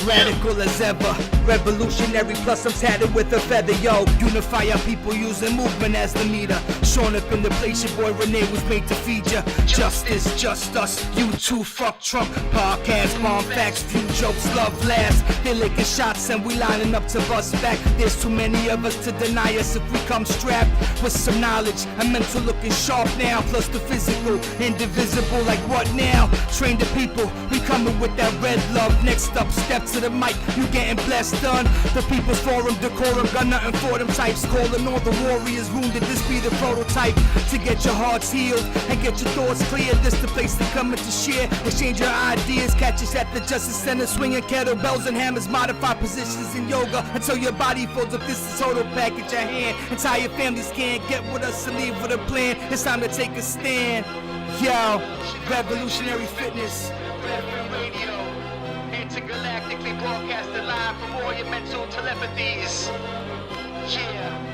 Radical as ever, revolutionary plus I'm tatted with a feather, yo. Unify our people using movement as the meter. Showing up in the place your boy Renee was made to feed ya. Justice, just us, you too, fuck Trump. Podcast, bomb facts, few jokes, love laughs. They're licking shots and we lining up to bust back. There's too many of us to deny us if we come strapped with some knowledge. I'm mental looking sharp now, plus the physical, indivisible like what now? Train the people, we coming with that red love. Next up, step to the mic, you getting blessed done. The People's Forum, decorum, got nothing for them types. Calling all the warriors wounded, this be the prototype. To get your hearts healed and get your thoughts clear, this the place to come and to share. Exchange your ideas, catch us at the Justice Center, swinging kettlebells and hammers, modify positions in yoga until your body folds up. This is total package at hand. Entire families can't get with us and leave with a plan. It's time to take a stand. Yo, revolutionary fitness. RevFit Radio, intergalactically broadcasted live from all your mental telepathies. Yeah.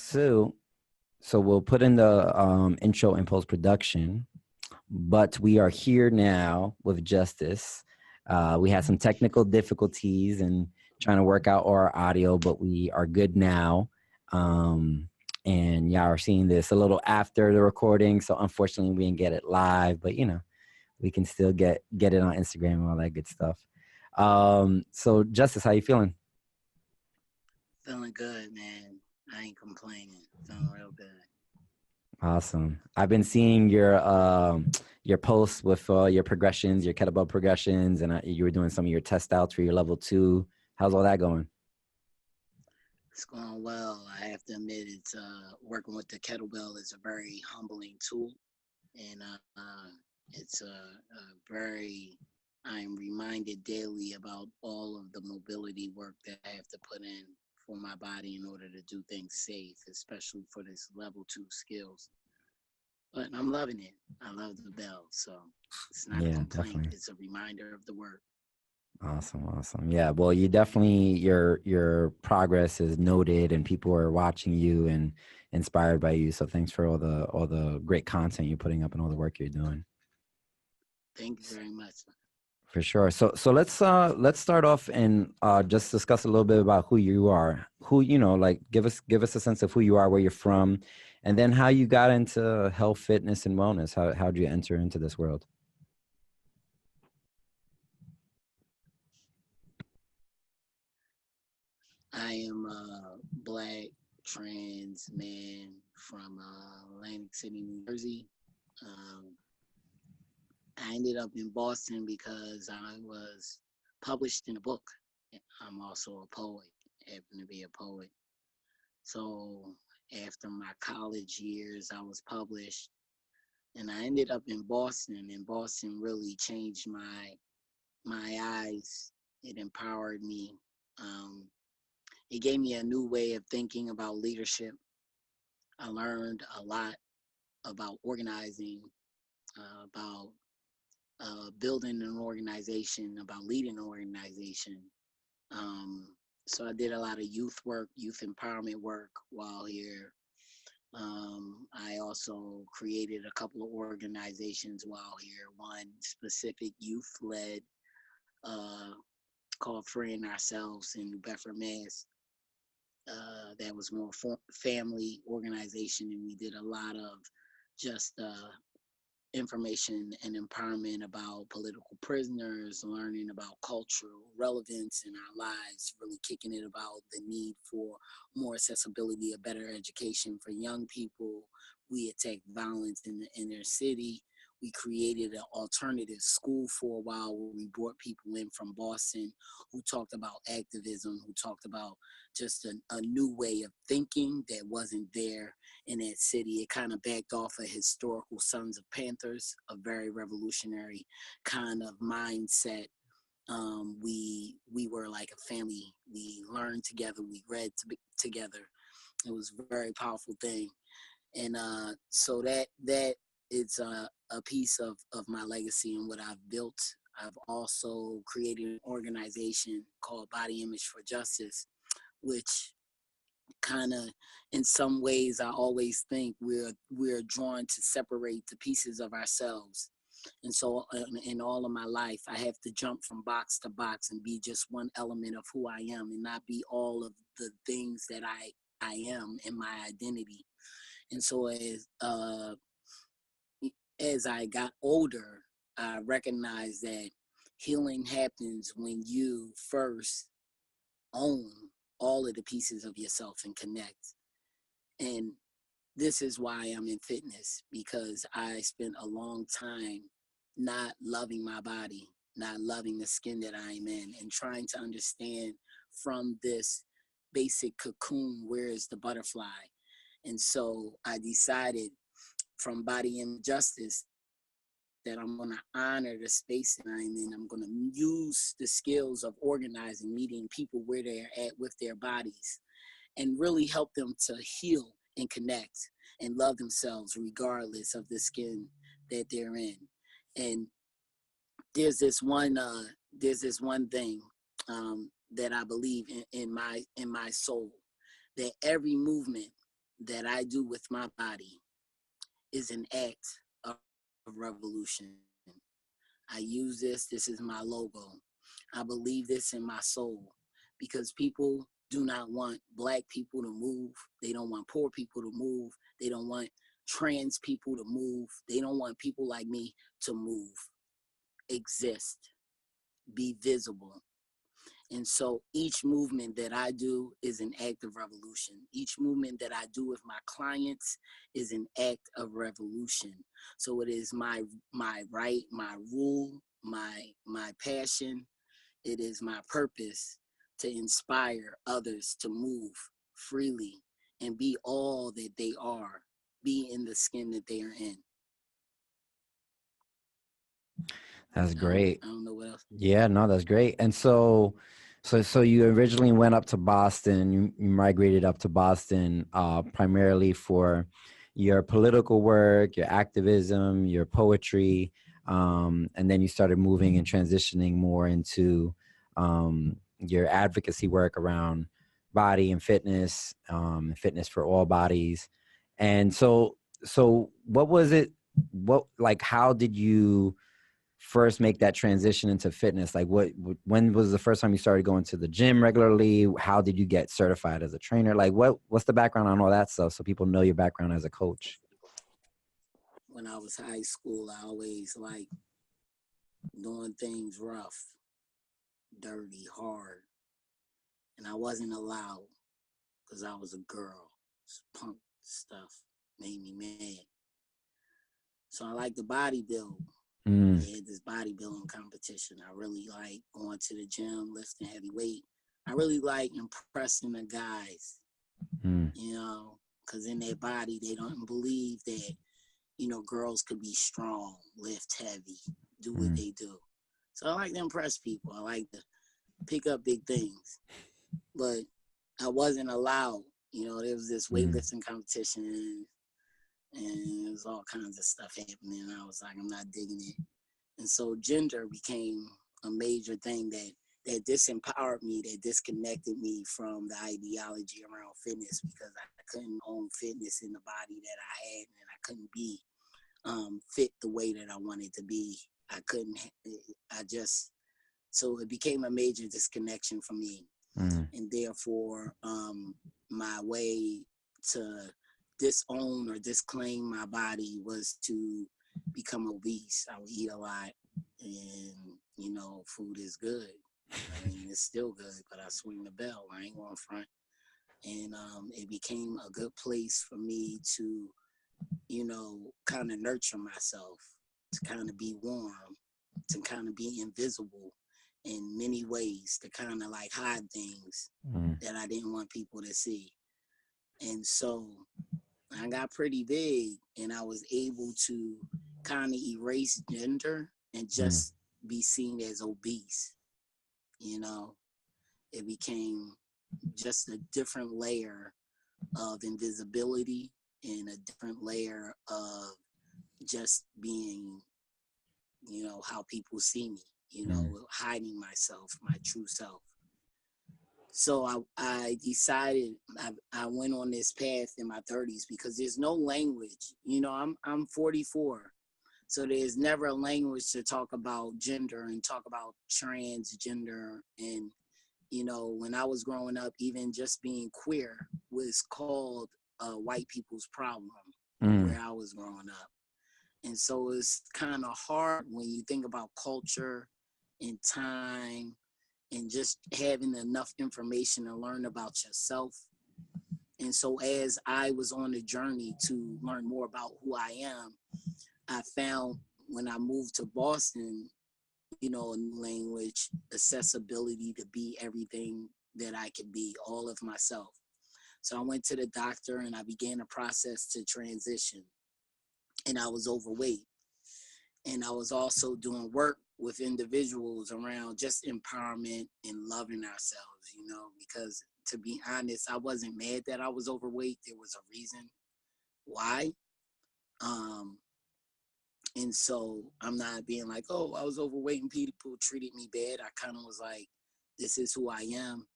So we'll put in the intro and post-production, but we are here now with Justice. We had some technical difficulties and trying to work out our audio, but we are good now. And y'all are seeing this a little after the recording, so unfortunately we didn't get it live, but you know, we can still get it on Instagram and all that good stuff. So Justice, how you feeling? Feeling good, man. I ain't complaining. Feeling real good. Awesome. I've been seeing your posts with your progressions, your kettlebell progressions, and you were doing some of your test outs for your level 2. How's all that going? It's going well. I have to admit, it's working with the kettlebell is a very humbling tool, and it's I'm reminded daily about all of the mobility work that I have to put in for my body in order to do things safe, especially for this level 2 skills. But I'm loving it. I love the bell, so it's not a complaint. Definitely. It's a reminder of the work. Awesome. Yeah, well, you definitely, your progress is noted and people are watching you and inspired by you. So thanks for all the great content you're putting up and all the work you're doing. Thank you very much. For sure. So let's start off and just discuss a little bit about who you are. Who, you know, like give us a sense of who you are, where you're from, and then how you got into health, fitness, and wellness. How'd you enter into this world? I am a Black trans man from Atlantic City, New Jersey. I ended up in Boston because I was published in a book. I'm also a poet, happen to be a poet. So after my college years, I was published and I ended up in Boston, and Boston really changed my eyes. It empowered me. It gave me a new way of thinking about leadership. I learned a lot about organizing, about building an organization, about leading an organization. So I did a lot of youth work, youth empowerment work while here. I also created a couple of organizations while here. One specific youth-led called Freeing Ourselves in New Bedford, Mass. That was more family organization, and we did a lot of just information and empowerment about political prisoners, learning about cultural relevance in our lives, really kicking it about the need for more accessibility, a better education for young people. We attacked violence in the inner city. We created an alternative school for a while where we brought people in from Boston who talked about activism, who talked about just a new way of thinking that wasn't there in that city. It kind of backed off of historical Sons of Panthers, a very revolutionary kind of mindset. We were like a family. We learned together. We read together. It was a very powerful thing. And so that it's a piece of my legacy and what I've built. I've also created an organization called Body Image for Justice, which kind of, in some ways, I always think we're drawn to separate the pieces of ourselves. And so in all of my life, I have to jump from box to box and be just one element of who I am, and not be all of the things that I am in my identity. And so as I got older, I recognized that healing happens when you first own all of the pieces of yourself and connect. And this is why I'm in fitness, because I spent a long time not loving my body, not loving the skin that I'm in, and trying to understand from this basic cocoon, where is the butterfly? And so I decided from Body and Justice that I'm going to honor the space that I'm in. I'm going to use the skills of organizing, meeting people where they're at with their bodies, and really help them to heal and connect and love themselves regardless of the skin that they're in. And there's this one thing that I believe in my soul, that every movement that I do with my body is an act of revolution. I use this is my logo. I believe this in my soul, because people do not want Black people to move. They don't want poor people to move. They don't want trans people to move. They don't want people like me to move, exist, be visible. And so each movement that I do is an act of revolution. Each movement that I do with my clients is an act of revolution. So it is my right, my rule, my passion. It is my purpose to inspire others to move freely and be all that they are, be in the skin that they are in. That's great. I don't know what else. Yeah, no, that's great. And so you originally went up to Boston, you migrated up to Boston primarily for your political work, your activism, your poetry, and then you started moving and transitioning more into your advocacy work around body and fitness, fitness for all bodies. And so what was it, how did you first make that transition into fitness? Like when was the first time you started going to the gym regularly? How did you get certified as a trainer? Like what's the background on all that stuff, so people know your background as a coach? When I was high school, I always liked doing things rough, dirty, hard. And I wasn't allowed because I was a girl. This punk stuff made me mad. So I like to bodybuild. They had this bodybuilding competition. I really like going to the gym, lifting heavy weight. I really like impressing the guys, you know, because in their body, they don't believe that, you know, girls could be strong, lift heavy, do what they do. So I like to impress people. I like to pick up big things. But I wasn't allowed. You know, there was this weightlifting competition, and there was all kinds of stuff happening. And I was like, I'm not digging it. And so gender became a major thing that disempowered me, that disconnected me from the ideology around fitness, because I couldn't own fitness in the body that I had, and I couldn't be fit the way that I wanted to be. So it became a major disconnection for me. And therefore, my way to disown or disclaim my body was to become obese. I would eat a lot, and, you know, food is good. I mean, it's still good, but I swing the bell. I ain't going front. And it became a good place for me to, you know, kind of nurture myself, to kind of be warm, to kind of be invisible in many ways, to kind of like hide things that I didn't want people to see. And so I got pretty big, and I was able to kind of erase gender and just be seen as obese. You know, it became just a different layer of invisibility and a different layer of just being, you know, how people see me, you know, hiding myself, my true self. So I decided I went on this path in my 30s because there's no language. You know, I'm 44. So there's never a language to talk about gender and talk about transgender. And, you know, when I was growing up, even just being queer was called a white people's problem where I was growing up. And so it's kind of hard when you think about culture and time and just having enough information to learn about yourself. And so as I was on the journey to learn more about who I am, I found when I moved to Boston, you know, a new language, accessibility to be everything that I could be, all of myself. So I went to the doctor and I began a process to transition. And I was overweight. And I was also doing work with individuals around just empowerment and loving ourselves, you know, because to be honest, I wasn't mad that I was overweight. There was a reason why. And so I'm not being like, oh, I was overweight and people treated me bad. I kind of was like, this is who I am.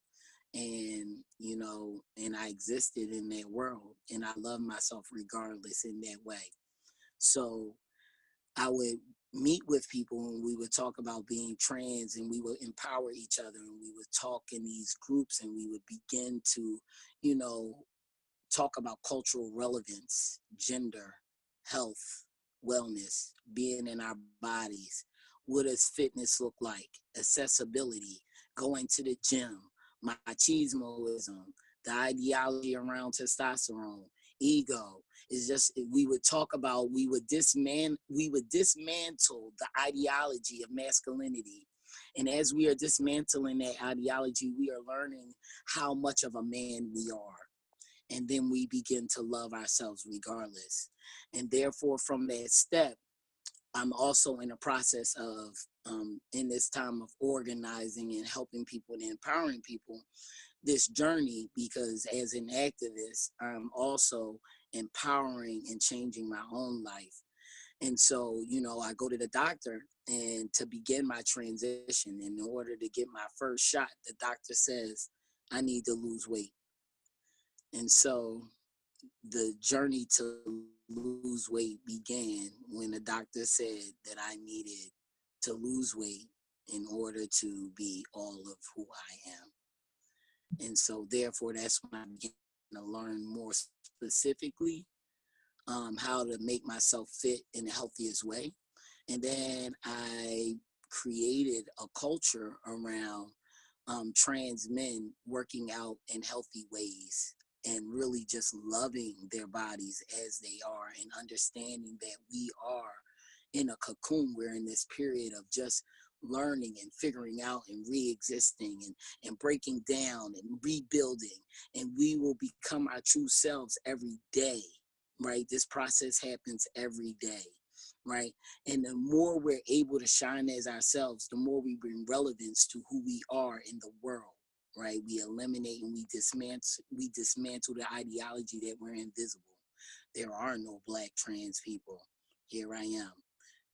And, you know, and I existed in that world and I love myself regardless in that way. So I would meet with people and we would talk about being trans and we would empower each other and we would talk in these groups and we would begin to, you know, talk about cultural relevance, gender, health, wellness, being in our bodies. What does fitness look like? Accessibility, going to the gym, machismoism, the ideology around testosterone, ego. It's just we would talk about we would dismantle the ideology of masculinity. And as we are dismantling that ideology, we are learning how much of a man we are. And then we begin to love ourselves regardless. And therefore, from that step, I'm also in a process of, in this time of organizing and helping people and empowering people, this journey, because as an activist, I'm also empowering and changing my own life. And so, you know, I go to the doctor and to begin my transition, in order to get my first shot, the doctor says, I need to lose weight. And so the journey to lose weight began when the doctor said that I needed to lose weight in order to be all of who I am. And so therefore, that's when I began to learn more specifically how to make myself fit in the healthiest way. And then I created a culture around trans men working out in healthy ways and really just loving their bodies as they are and understanding that we are in a cocoon. We're in this period of just learning and figuring out and re-existing and breaking down and rebuilding, and we will become our true selves every day, right? This process happens every day, right? And the more we're able to shine as ourselves, the more we bring relevance to who we are in the world, right? We eliminate and we dismantle the ideology that we're invisible. There are no Black trans people. Here I am.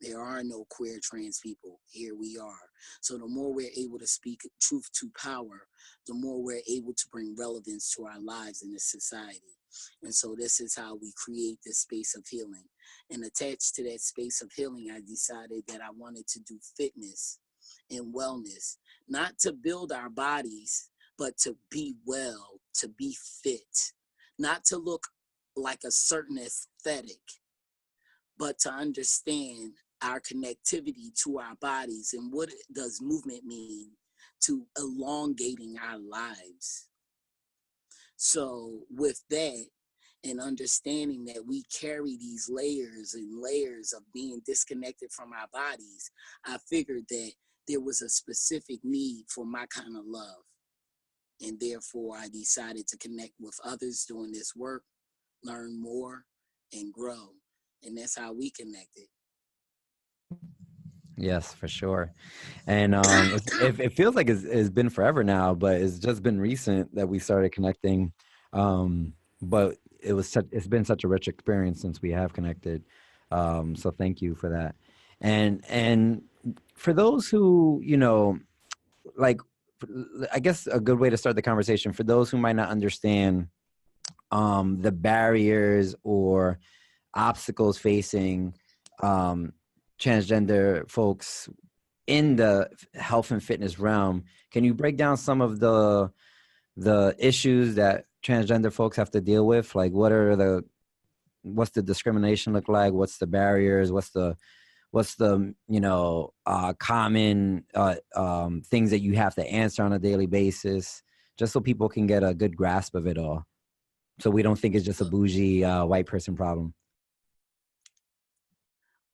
There are no queer trans people. Here we are. So the more we're able to speak truth to power, the more we're able to bring relevance to our lives in this society. And so this is how we create this space of healing. And attached to that space of healing, I decided that I wanted to do fitness and wellness, not to build our bodies, but to be well, to be fit, not to look like a certain aesthetic, but to understand our connectivity to our bodies and what does movement mean to elongating our lives. So with that, and understanding that we carry these layers and layers of being disconnected from our bodies, I figured that there was a specific need for my kind of love. And therefore, I decided to connect with others doing this work, learn more, and grow. And that's how we connected. Yes, for sure. And it feels like it's been forever now, but it's just been recent that we started connecting. But it's been such a rich experience since we have connected. So thank you for that. And for those who, you know, like I guess a good way to start the conversation for those who might not understand the barriers or obstacles facing transgender folks in the health and fitness realm. Can you break down some of the issues that transgender folks have to deal with? Like, what's the discrimination look like? What's the barriers? What's the common things that you have to answer on a daily basis, just so people can get a good grasp of it all, so we don't think it's just a bougie white person problem.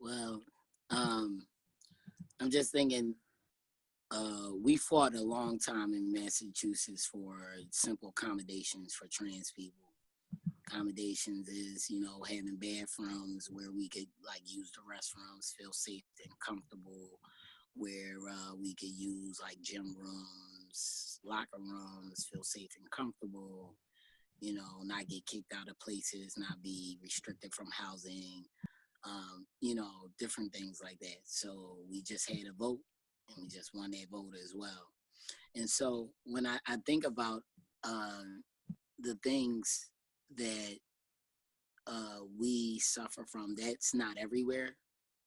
Well, I'm just thinking, we fought a long time in Massachusetts for simple accommodations for trans people. Accommodations is, having bathrooms where we could like use the restrooms, feel safe and comfortable, where we could use like gym rooms, locker rooms, feel safe and comfortable, not get kicked out of places, not be restricted from housing, different things like that. So we just had a vote and we just won that vote as well. And so when I think about the things that we suffer from, that's not everywhere.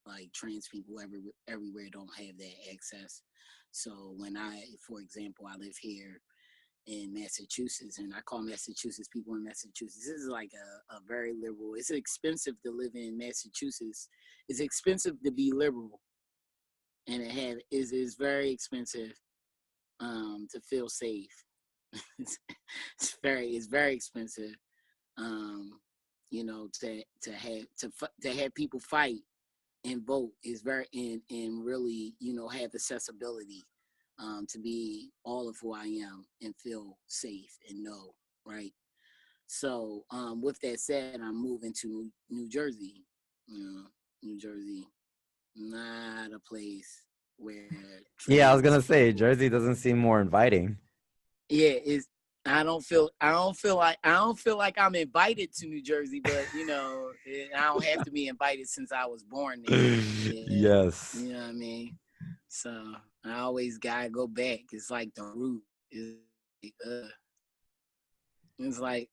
Like trans people everywhere don't have that access. So when for example, I live here in Massachusetts, and I call Massachusetts, people in Massachusetts, this is like a very liberal, it's expensive to live in Massachusetts. It's expensive to be liberal. And it is very expensive to feel safe. It's very expensive. To have people fight and vote is very and really have accessibility to be all of who I am and feel safe and know, right? So with that said, I'm moving to New Jersey. New Jersey, not a place where Yeah, I was gonna say Jersey doesn't seem more inviting. Yeah, I don't feel like I'm invited to New Jersey, but I don't have to be invited since I was born there. Yeah, Yes. you know what I mean. So I always gotta go back. It's like the root. It's like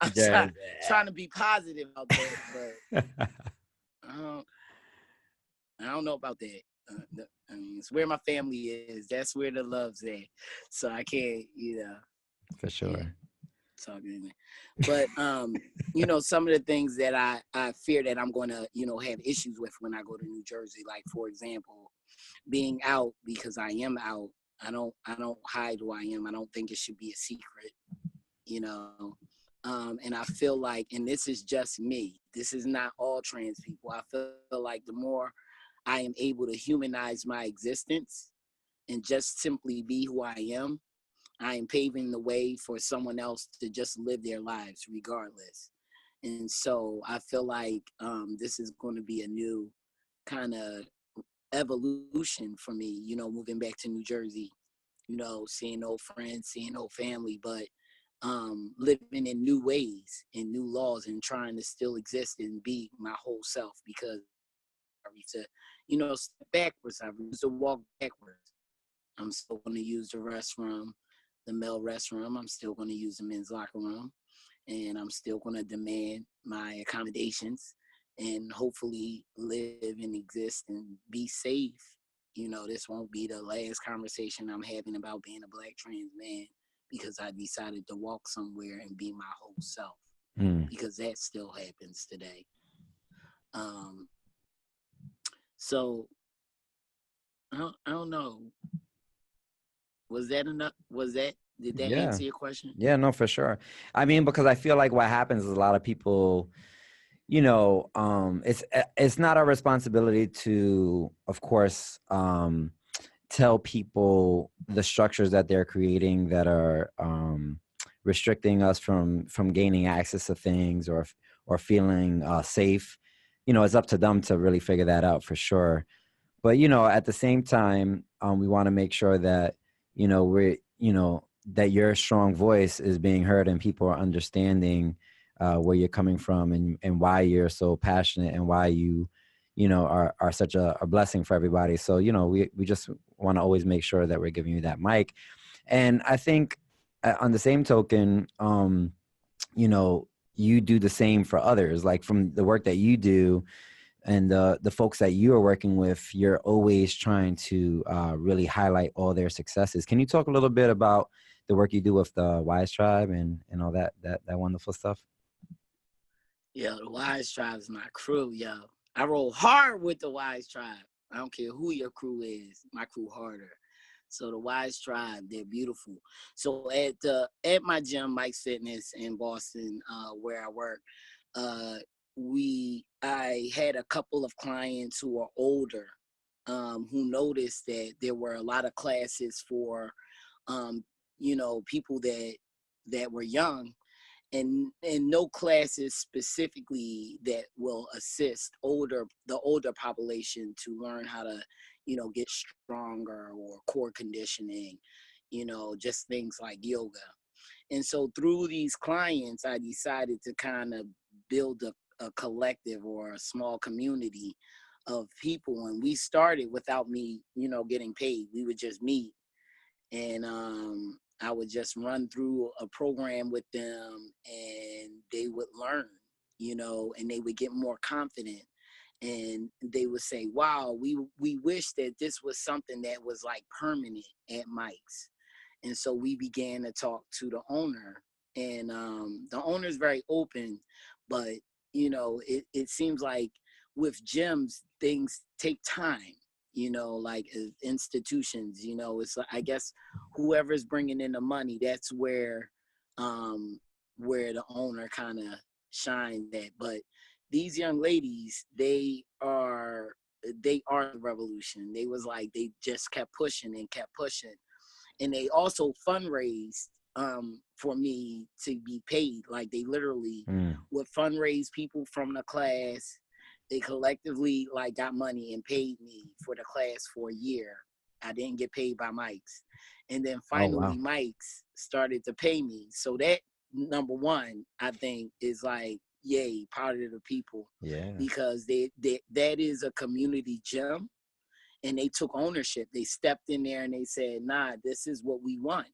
I'm trying to be positive about that, but I don't know about that. It's where my family is. That's where the love's at. So I can't, For sure. Talk anything. But some of the things that I fear that I'm going to have issues with when I go to New Jersey, like for example, being out, because I am out. I don't hide who I am. I don't think it should be a secret, and I feel like, and this is just me, this is not all trans people, I feel like the more I am able to humanize my existence and just simply be who I am paving the way for someone else to just live their lives regardless. And so I feel like this is going to be a new kind of evolution for me, moving back to New Jersey, seeing old friends, seeing old family, but living in new ways and new laws and trying to still exist and be my whole self, because I refuse to, step backwards. I refuse to walk backwards. I'm still going to use the restroom, the male restroom. I'm still going to use the men's locker room, and I'm still going to demand my accommodations and hopefully live and exist and be safe. This won't be the last conversation I'm having about being a Black trans man, because I decided to walk somewhere and be my whole self, because that still happens today. So I don't know. Was that enough? Did that answer your question? Yeah, no, for sure. I mean, because I feel like what happens is a lot of people, it's not our responsibility to, of course, tell people the structures that they're creating that are restricting us from gaining access to things or feeling safe. It's up to them to really figure that out for sure. But at the same time, we want to make sure that that your strong voice is being heard and people are understanding where you're coming from and why you're so passionate and why you are such a blessing for everybody. So, we just want to always make sure that we're giving you that mic. And I think on the same token, you do the same for others, like from the work that you do and the folks that you are working with, you're always trying to really highlight all their successes. Can you talk a little bit about the work you do with the Wise Tribe and all that wonderful stuff? Yo, the Wise Tribe is my crew, yo. I roll hard with the Wise Tribe. I don't care who your crew is. My crew harder. So the Wise Tribe, they're beautiful. So at my gym, Mike's Fitness in Boston, where I work, I had a couple of clients who are older, who noticed that there were a lot of classes for, people that were young, and no classes specifically that will assist the older population to learn how to, get stronger, or core conditioning, just things like yoga. And so through these clients, I decided to kind of build a collective or a small community of people. And we started without me, getting paid. We would just meet, and I would just run through a program with them, and they would learn, and they would get more confident, and they would say, wow, we wish that this was something that was like permanent at Mike's. And so we began to talk to the owner, and the owner is very open, but it seems like with gyms, things take time, like institutions, it's like, I guess whoever's bringing in the money, that's where the owner kind of shined at. But these young ladies, they are the revolution. They was like, they just kept pushing and kept pushing. And they also fundraised for me to be paid. Like, they literally would fundraise people from the class. They collectively like got money and paid me for the class for a year. I didn't get paid by Mike's. And then finally, Mike's started to pay me. So that, number one, I think is like, yay, proud of the people. Yeah. Because that is a community gym. And they took ownership. They stepped in there and they said, nah, this is what we want.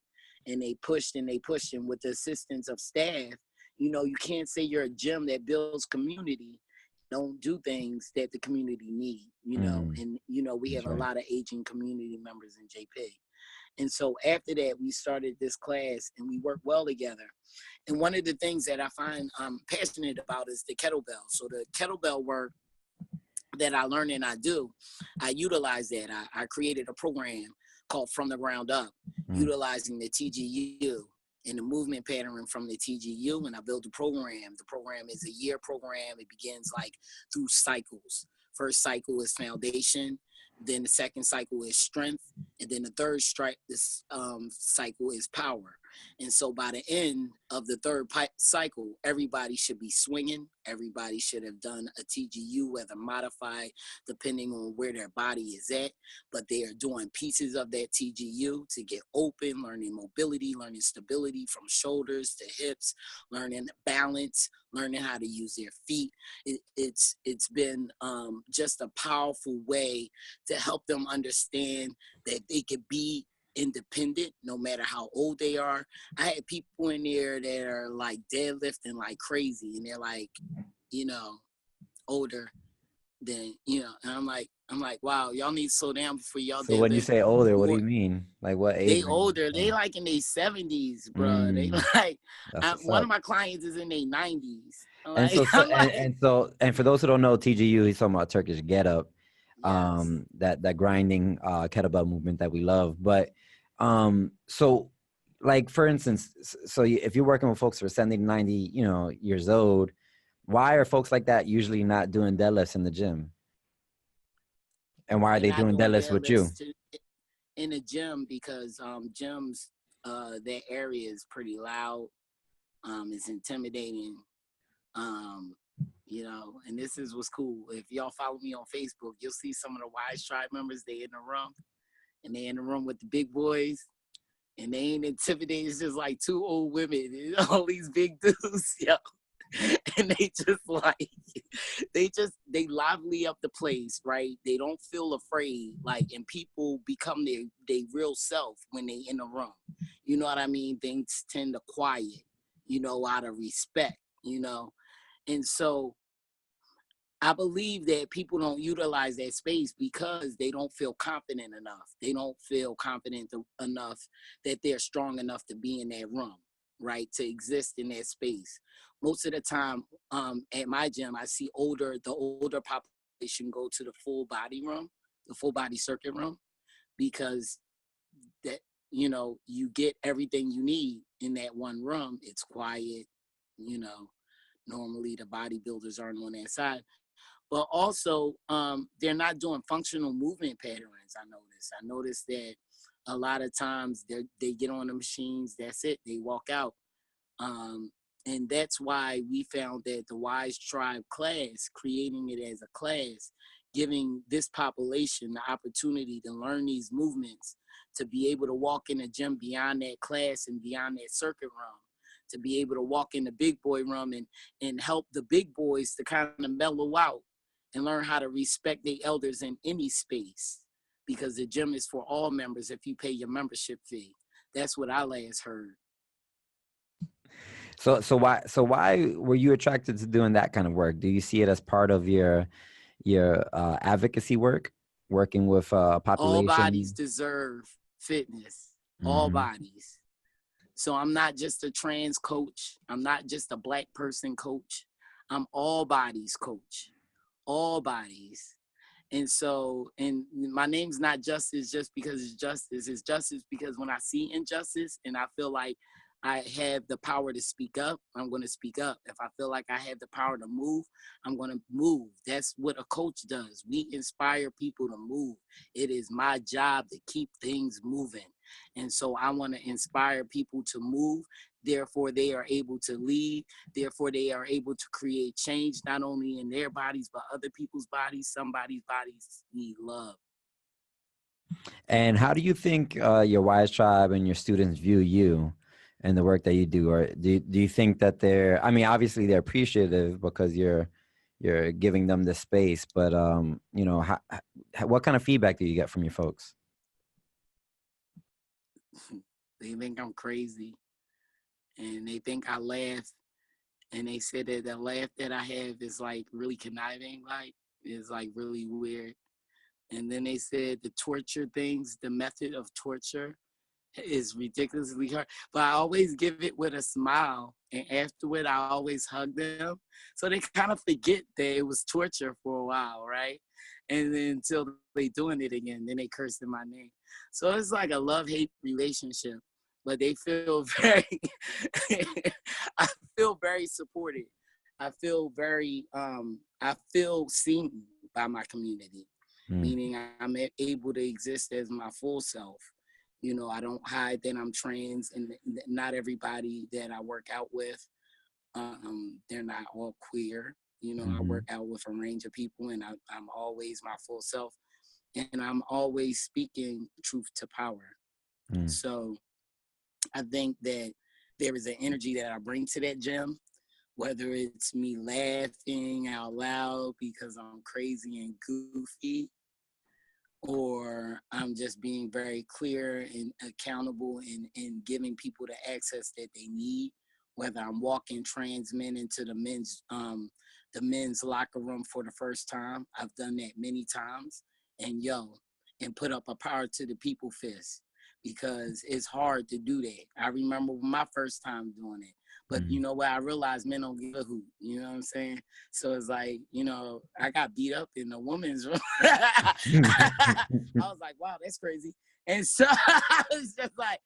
And they pushed and they pushed. And with the assistance of staff, you can't say you're a gym that builds community, don't do things that the community need, and, we have a lot of aging community members in JP. And so after that, we started this class and we work well together. And one of the things that I find I'm passionate about is the kettlebell. So the kettlebell work that I learn and I do, I utilize that. I created a program called From the Ground Up, utilizing the TGU and the movement pattern from the TGU, and I built a program. The program is a year program. It begins like through cycles. First cycle is foundation, then the second cycle is strength, and then the third cycle is power. And so by the end of the third cycle, everybody should be swinging. Everybody should have done a TGU, whether modified, depending on where their body is at. But they are doing pieces of that TGU to get open, learning mobility, learning stability from shoulders to hips, learning balance, learning how to use their feet. It's been just a powerful way to help them understand that they could be independent no matter how old they are. I had people in there that are like deadlifting like crazy, and they're like, older than, and I'm like, wow, y'all need to slow down before y'all. So when you say older, what do you mean? Like what age? They older. They like in their 70s, bro. They like, one of my clients is in their 90s. And and for those who don't know, TGU, he's talking about Turkish get up. Yes. That grinding kettlebell movement that we love. But so like, for instance, if you're working with folks who are 70 to 90 years old, why are folks like that usually not doing deadlifts in the gym? And why are they doing deadlifts with you? In the gym, because gyms, that area is pretty loud. It's intimidating. And this is what's cool. If y'all follow me on Facebook, you'll see some of the Wise Tribe members. They in the room, and they in the room with the big boys, and they ain't intimidated. It's just like two old women and all these big dudes, yo. and they just like, they lively up the place, right? They don't feel afraid, like, and people become their real self when they in the room. You know what I mean? Things tend to quiet, out of respect, and so I believe that people don't utilize that space because they don't feel confident enough. They don't feel confident enough that they're strong enough to be in that room, right? To exist in that space. Most of the time, at my gym, I see the older population go to the full body room, the full body circuit room, because that, you get everything you need in that one room. It's quiet, normally the bodybuilders aren't on that side. But also, they're not doing functional movement patterns. I noticed that a lot of times they get on the machines, that's it, they walk out. And that's why we found that the Wise Tribe class, creating it as a class, giving this population the opportunity to learn these movements, to be able to walk in the gym beyond that class and beyond that circuit room, to be able to walk in the big boy room and help the big boys to kind of mellow out and learn how to respect the elders in any space, because the gym is for all members if you pay your membership fee. That's what I last heard. So why were you attracted to doing that kind of work? Do you see it as part of your advocacy work, working with population? All bodies deserve fitness. All bodies. So I'm not just a trans coach. I'm not just a Black person coach. I'm all bodies coach. All bodies. And so, and my name's not Justice just because it's justice. It's justice because when I see injustice and I feel like I have the power to speak up, I'm going to speak up. If I feel like I have the power to move, I'm going to move. That's what a coach does. We inspire people to move. It is my job to keep things moving. And so I want to inspire people to move. Therefore, they are able to lead. Therefore, they are able to create change, not only in their bodies, but other people's bodies. Somebody's bodies need love. And how do you think your Wise Tribe and your students view you and the work that you do? Or do you think that obviously they're appreciative because you're giving them the space, but what kind of feedback do you get from your folks? They think I'm crazy, and they think I laugh, and they said that the laugh that I have is like really conniving, like is like really weird. And then they said the torture things, the method of torture is ridiculously hard, but I always give it with a smile, and afterward I always hug them, so they kind of forget that it was torture for a while, right? And then until they doing it again, then they curse in my name. So it's like a love-hate relationship, but they feel very I feel very supported. I feel very I feel seen by my community, meaning I'm able to exist as my full self. I don't hide that I'm trans, and not everybody that I work out with, they're not all queer. I work out with a range of people, and I'm always my full self, and I'm always speaking truth to power. So I think that there is an energy that I bring to that gym, whether it's me laughing out loud because I'm crazy and goofy, or I'm just being very clear and accountable and giving people the access that they need, whether I'm walking trans men into the men's locker room for the first time. I've done that many times, and put up a power to the people fist, because it's hard to do that. I remember my first time doing it. But you know what? I realized men don't give a hoot. You know what I'm saying? So it's like, I got beat up in the women's room. I was like, wow, that's crazy. And so it's just like,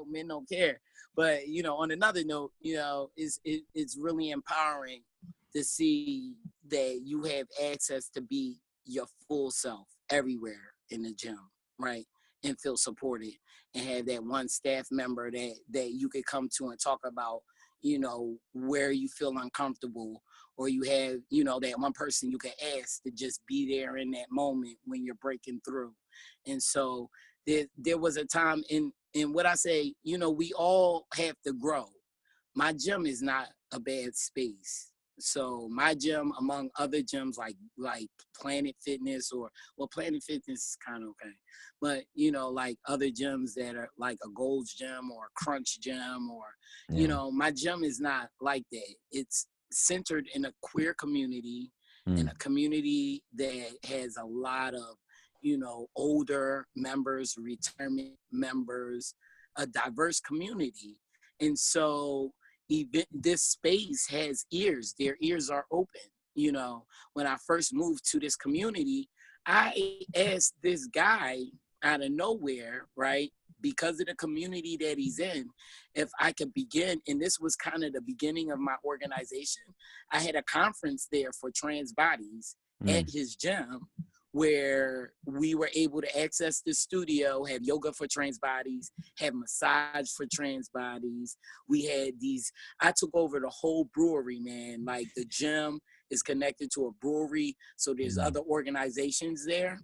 men don't care. But, on another note, it's really empowering to see that you have access to be your full self everywhere in the gym, right? And feel supported, and have that one staff member that you could come to and talk about, where you feel uncomfortable, or you have, that one person you can ask to just be there in that moment when you're breaking through. And so there was a time in what I say, we all have to grow. My gym is not a bad space. So my gym, among other gyms like Planet Fitness, or well, Planet Fitness is kind of okay, but you know, like other gyms that are like a Gold's Gym or a Crunch Gym, or you Yeah. know, my gym is not like that. It's centered in a queer community, in Mm. a community that has a lot of, you know, older members, retirement members, a diverse community. And so this space has ears. Their ears are open. You know, when I first moved to this community, I asked this guy out of nowhere, right? Because of the community that he's in, if I could begin, and this was kind of the beginning of my organization. I had a conference there for trans bodies at his gym, where we were able to access the studio, have yoga for trans bodies, have massage for trans bodies. We had these, I took over the whole brewery, man. Like the gym is connected to a brewery, so there's other organizations there.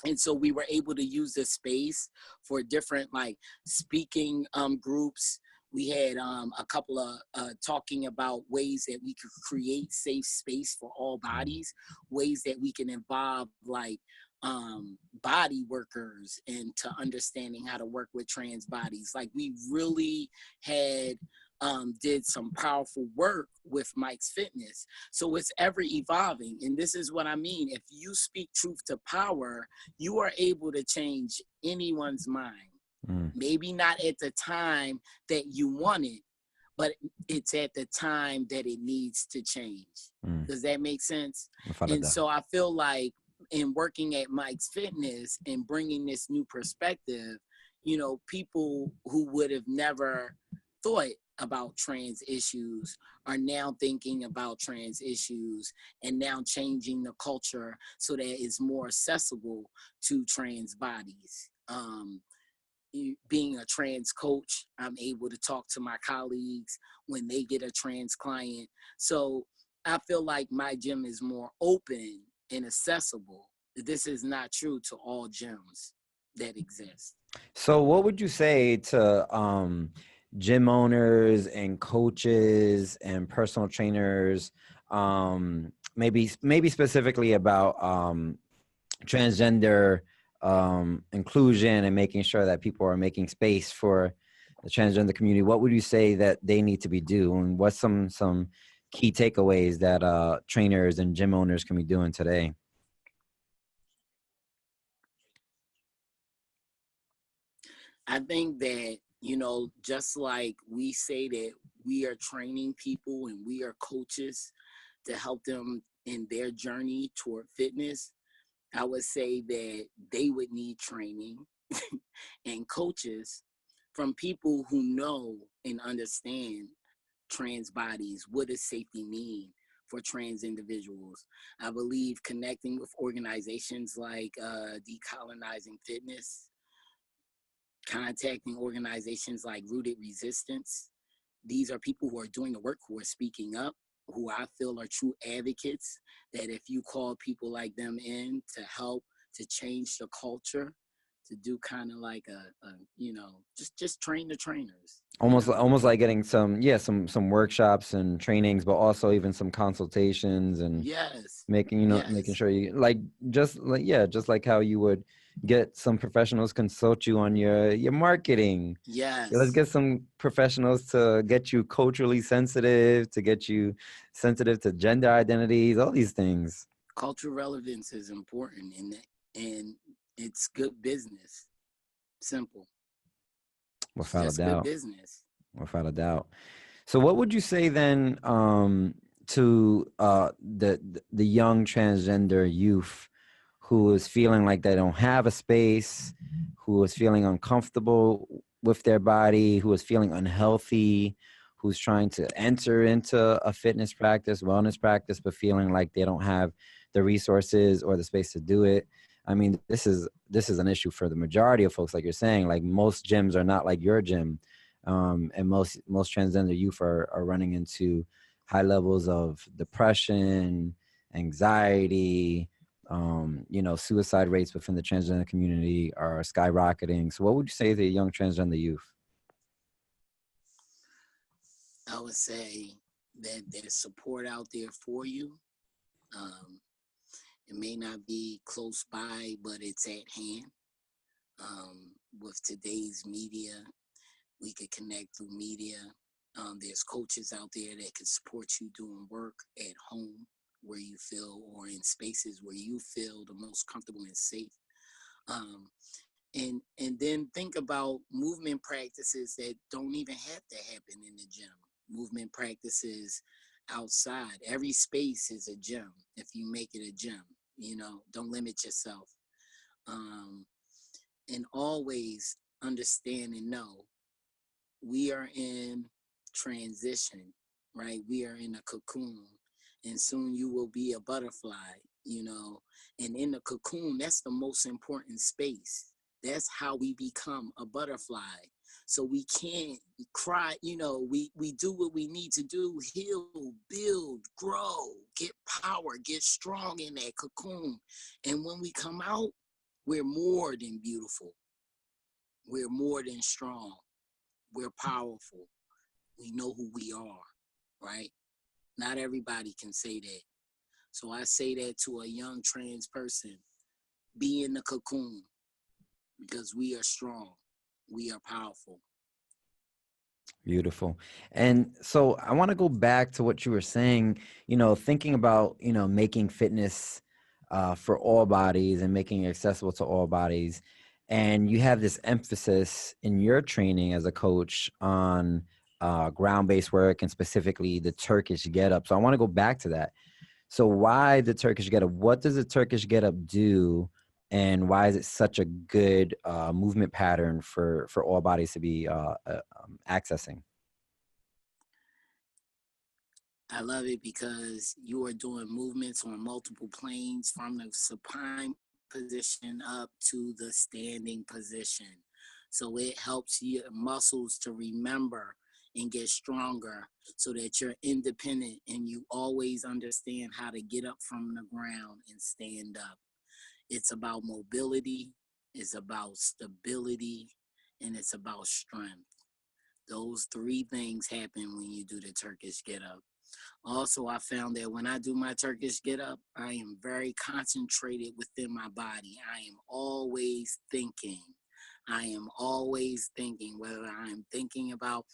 And so we were able to use this space for different like speaking groups. We had a couple of talking about ways that we could create safe space for all bodies, ways that we can involve like body workers into understanding how to work with trans bodies. Like we really had did some powerful work with Mike's Fitness. So it's ever evolving. And this is what I mean. If you speak truth to power, you are able to change anyone's mind. Maybe not at the time that you want it, but it's at the time that it needs to change. Does that make sense? And so I feel like in working at Mike's Fitness and bringing this new perspective, you know, people who would have never thought about trans issues are now thinking about trans issues and now changing the culture so that it's more accessible to trans bodies. Being a trans coach, I'm able to talk to my colleagues when they get a trans client. So I feel like my gym is more open and accessible. This is not true to all gyms that exist. So what would you say to gym owners and coaches and personal trainers, maybe specifically about transgender inclusion and making sure that people are making space for the transgender community? What would you say that they need to be doing? What's some key takeaways that trainers and gym owners can be doing today? I think that, you know, just like we say that we are training people and we are coaches to help them in their journey toward fitness, I would say that they would need training and coaches from people who know and understand trans bodies. What does safety mean for trans individuals? I believe connecting with organizations like Decolonizing Fitness, contacting organizations like Rooted Resistance. These are people who are doing the work, who are speaking up, who I feel are true advocates, that if you call people like them in to help to change the culture, to do kind of like a you know, just train the trainers. Almost, You know? almost like getting some workshops and trainings, but also even some consultations and Yes. making, you know, making sure you just like how you would get some professionals consult you on your marketing. Yes. Let's get some professionals to get you culturally sensitive, to get you sensitive to gender identities, all these things. Cultural relevance is important, and it's good business. Simple. Without a Just good doubt. business. Without a doubt. So what would you say then to the young transgender youth who is feeling like they don't have a space, who is feeling uncomfortable with their body, who is feeling unhealthy, who's trying to enter into a fitness practice, wellness practice, but feeling like they don't have the resources or the space to do it? I mean, this is an issue for the majority of folks, like you're saying. Like most gyms are not like your gym. And most transgender youth are running into high levels of depression, anxiety, you know, suicide rates within the transgender community are skyrocketing. So what would you say to young transgender youth? I would say that there's support out there for you. It may not be close by, but it's at hand. With today's media, we could connect through media. There's coaches out there that can support you doing work at home where you feel, or in spaces where you feel the most comfortable and safe. And then think about movement practices that don't even have to happen in the gym. Movement practices outside. Every space is a gym if you make it a gym. Don't limit yourself. And always understand and know we are in transition, right? We are in a cocoon, and soon you will be a butterfly, and in the cocoon, that's the most important space. That's how we become a butterfly. So we can't cry, we do what we need to do: heal, build, grow, get power, get strong in that cocoon. And when we come out, we're more than beautiful. We're more than strong. We're powerful. We know who we are, right? Not everybody can say that. So I say that to a young trans person: be in the cocoon, because we are strong. We are powerful. Beautiful. And so I want to go back to what you were saying, thinking about, making fitness for all bodies and making it accessible to all bodies. And you have this emphasis in your training as a coach on ground-based work, and specifically the Turkish get-up. So I want to go back to that. So why the Turkish get-up? What does the Turkish get-up do? And why is it such a good movement pattern for all bodies to be accessing? I love it because you are doing movements on multiple planes, from the supine position up to the standing position. So it helps your muscles to remember and get stronger, so that you're independent and you always understand how to get up from the ground and stand up. It's about mobility, it's about stability, and it's about strength. Those three things happen when you do the Turkish get up. Also, I found that when I do my Turkish get up, I am very concentrated within my body. I am always thinking. Whether I'm thinking about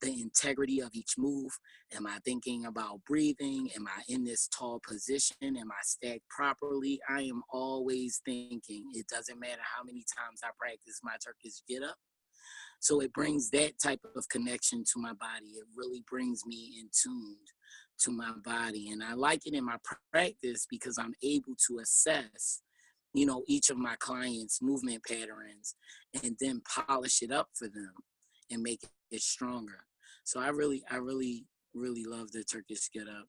the integrity of each move. Am I thinking about breathing? Am I in this tall position? Am I stacked properly? I am always thinking. It doesn't matter how many times I practice my Turkish get up. So it brings that type of connection to my body. It really brings me in tune to my body. And I like it in my practice because I'm able to assess, each of my clients' movement patterns, and then polish it up for them and make it stronger. So I really love the Turkish get up.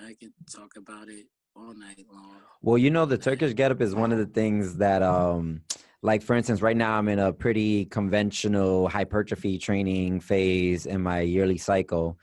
I could talk about it all night long. Well, the Turkish get-up is one of the things that, like, for instance, right now I'm in a pretty conventional hypertrophy training phase in my yearly cycle.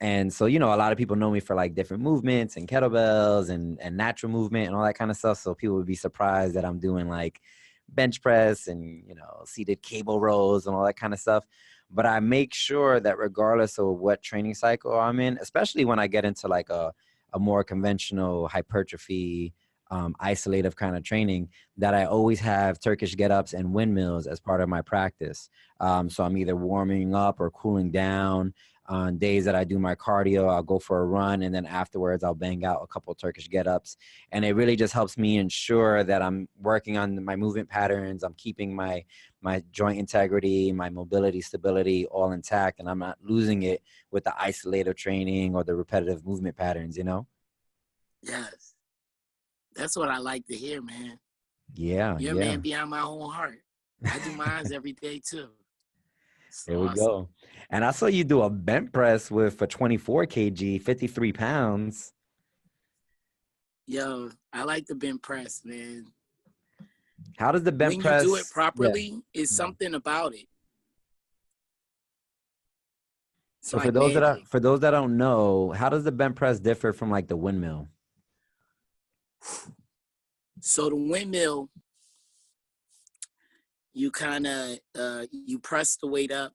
And so, a lot of people know me for like different movements and kettlebells and natural movement and all that kind of stuff. So people would be surprised that I'm doing like bench press and, seated cable rows and all that kind of stuff. But I make sure that regardless of what training cycle I'm in, especially when I get into like a more conventional hypertrophy, isolative kind of training, that I always have Turkish get-ups and windmills as part of my practice. So I'm either warming up or cooling down. On days that I do my cardio, I'll go for a run, and then afterwards I'll bang out a couple of Turkish get-ups. And it really just helps me ensure that I'm working on my movement patterns. I'm keeping my joint integrity, my mobility, stability all intact, and I'm not losing it with the isolative training or the repetitive movement patterns, Yes. That's what I like to hear, man. Yeah, You're yeah. a man beyond my own heart. I do mine every day too. There we go. And I saw you do a bench press with a 24 kg, 53 pounds. Yo, I like the bench press, man. How does the bench When press? you do it properly, it's something about it. It's So like magic. for those that don't know, how does the bench press differ from like the windmill? So the windmill, you kind of you press the weight up,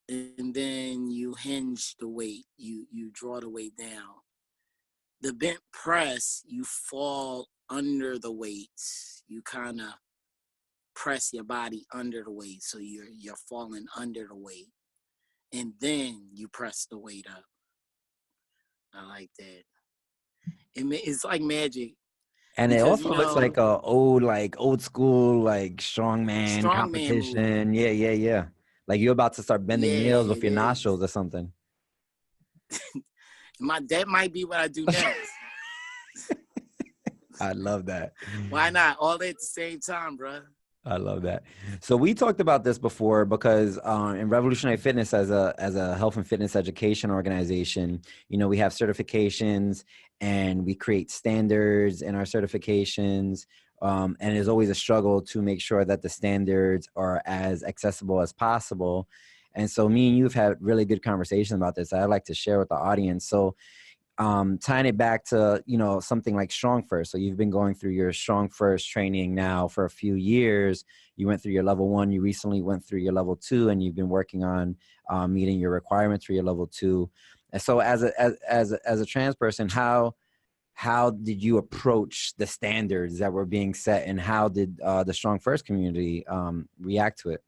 and then you hinge the weight, you draw the weight down. The bent press, you fall under the weights. You kind of press your body under the weight, so you're falling under the weight, and then you press the weight up. I like that. It's like magic And it because also looks like a old school, like strongman strongman move. competition. Yeah, yeah, yeah. Like you're about to start bending Yeah, nails with it your is. nostrils or something. That might be what I do next. I love that. Why not? All at the same time, bro. I love that. So we talked about this before because in Revolutionary Fitness, as a health and fitness education organization, you know, we have certifications and we create standards in our certifications. And there's always a struggle to make sure that the standards are as accessible as possible. And so me and you have had really good conversation about this. I'd like to share with the audience. So tying it back to, you know, something like Strong First. So you've been going through your Strong First training now for a few years. You went through your level 1. You recently went through your level 2, and you've been working on meeting your requirements for your level 2. And so as a trans person, how did you approach the standards that were being set, and how did the Strong First community react to it?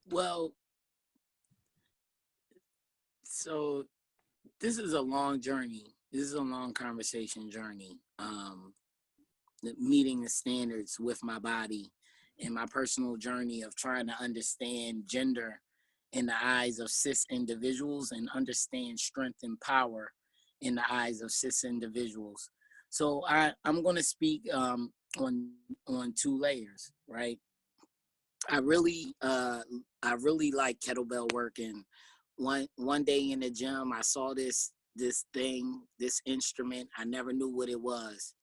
Well, so this is a long journey. This is a long conversation journey. Meeting the standards with my body and my personal journey of trying to understand gender in the eyes of cis individuals and understand strength and power in the eyes of cis individuals. So I'm going to speak on 2 layers, right? I really like kettlebell work, and one day in the gym I saw this instrument. I never knew what it was,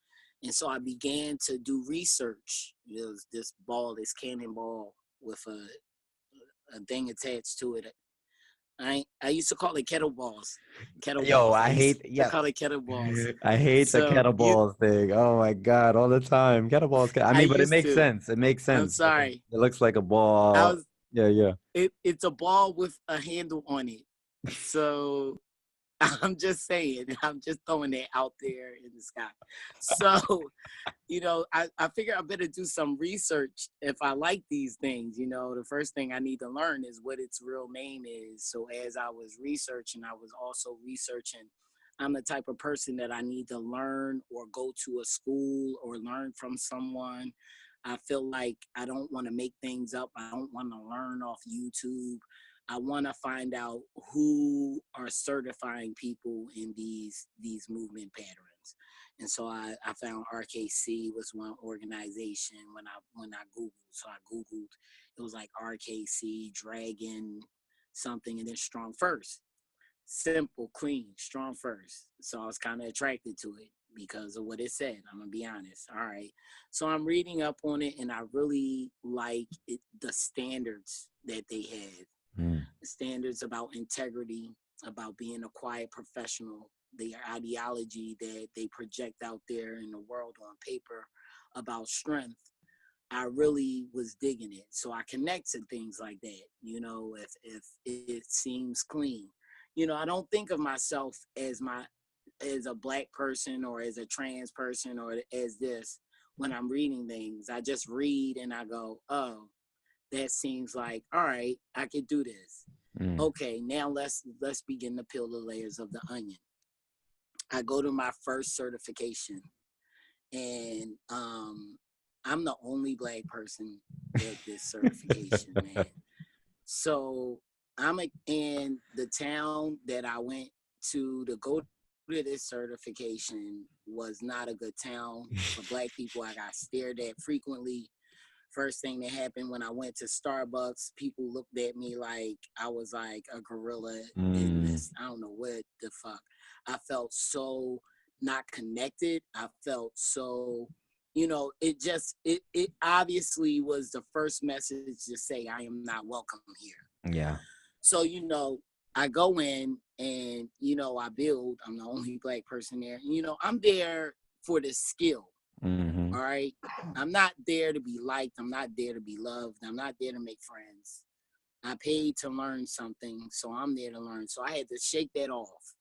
and so I began to do research. It was this cannonball with a thing attached to it. I used to call it kettleballs. Yo, I Used hate, to yeah, call it kettleballs. I hate the So kettleballs thing. Oh my God, all the time. Kettleballs. I I mean, but it used makes to. sense. It makes I'm sense because sorry. it looks like a I ball. was. Yeah, yeah. It's a ball with a handle on it. So I'm just saying, I'm just throwing it out there in the sky. So, I figure I better do some research if I like these things. The first thing I need to learn is what its real name is. So as I was researching, I was also researching. I'm the type of person that I need to learn or go to a school or learn from someone. I feel like I don't want to make things up. I don't want to learn off YouTube. I want to find out who are certifying people in these movement patterns. And so I found RKC was one organization when I Googled. So I Googled, it was like RKC, Dragon, something, and then Strong First. Simple, clean, Strong First. So I was kind of attracted to it because of what it said. I'm going to be honest. All right. So I'm reading up on it, and I really like the standards that they have. Standards about integrity, about being a quiet professional, the ideology that they project out there in the world on paper about strength. I really was digging it. So I connect to things like that, if it seems clean. I don't think of myself as a Black person or as a trans person or as this when I'm reading things. I just read and I go, oh, that seems like, all right, I could do this. Okay, now let's begin to peel the layers of the onion. I go to my first certification, and I'm the only Black person at this certification, man. So I'm in the town that I went to go to this certification was not a good town for Black people. I got stared at frequently. First thing that happened when I went to Starbucks, people looked at me like I was like a gorilla in this. I don't know what the fuck. I felt so not connected. I felt so, it obviously was the first message to say I am not welcome here. Yeah. So, I go in and, I build. I'm the only Black person there. I'm there for the skill. All right. I'm not there to be liked. I'm not there to be loved. I'm not there to make friends. I paid to learn something, so I'm there to learn. So I had to shake that off.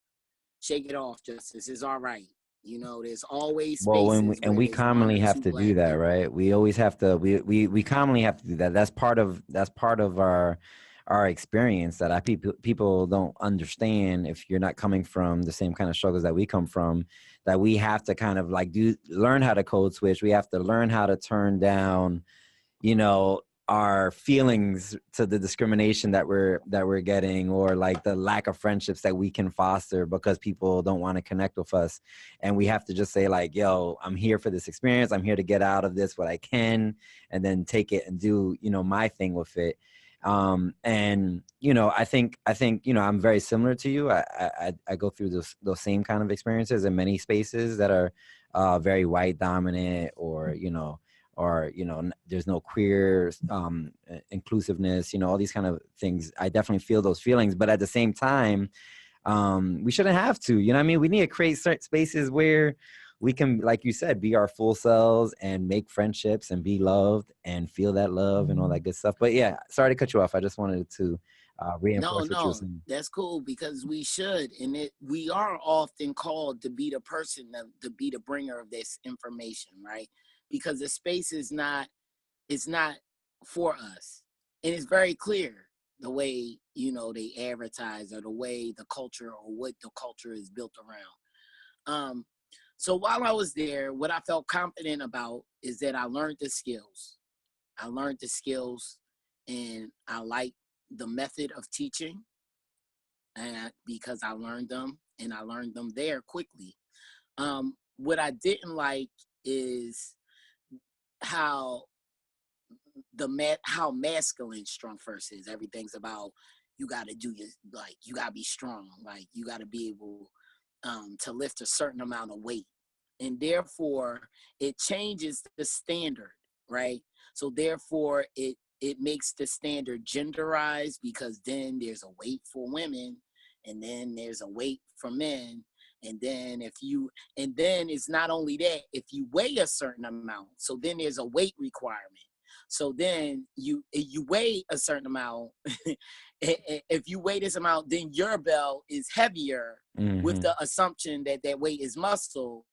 Shake it off, Justice. It's all right. You know, there's always Well, spaces where we there's one commonly or have two to do black that, people. right? We always have to. We commonly have to do that. That's part of our experience that people don't understand if you're not coming from the same kind of struggles that we come from. That we have to kind of like learn how to code switch. We have to learn how to turn down, you know, our feelings to the discrimination that we're getting, or like the lack of friendships that we can foster because people don't want to connect with us. And we have to just say like, yo, I'm here for this experience. I'm here to get out of this what I can, and then take it and do, you know, my thing with it. And, you know, I think, you know, I'm very similar to you. I go through those same kind of experiences in many spaces that are very white dominant, or, you know, there's no queer inclusiveness, you know, all these kind of things. I definitely feel those feelings, but at the same time, we shouldn't have to, you know what I mean? We need to create certain spaces where we can, like you said, be our full selves and make friendships and be loved and feel that love and all that good stuff. But yeah, sorry to cut you off. I just wanted to reinforce what you were No, saying. that's cool, because we should, and we are often called to be the person to be the bringer of this information, right? Because the space is not, it's not for us, and it's very clear the way, you know, they advertise, or the way the culture, or what the culture is built around. So while I was there, what I felt confident about is that I learned the skills. I learned the skills, and I like the method of teaching, and because I learned them, and I learned them there quickly. What I didn't like is how how masculine Strong First is. Everything's about, you got to do your, like, you got to be strong, like you got to be able to lift a certain amount of weight, and therefore it changes the standard, right? So therefore it makes the standard genderized, because then there's a weight for women, and then there's a weight for men. And then and then it's not only that, if you weigh a certain amount, so then there's a weight requirement. So then you weigh a certain amount. If you weigh this amount, then your belt is heavier, with the assumption that that weight is muscle,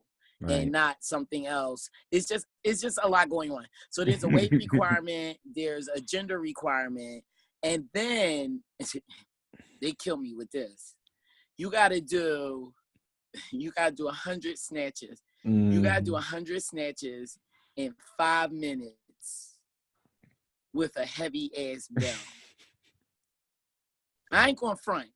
and Right. not something else. It's just a lot going on. So there's a weight requirement, there's a gender requirement, and then they kill me with this. You gotta do 100 snatches. You gotta do 100 snatches in 5 minutes with a heavy ass belt. I ain't gonna front.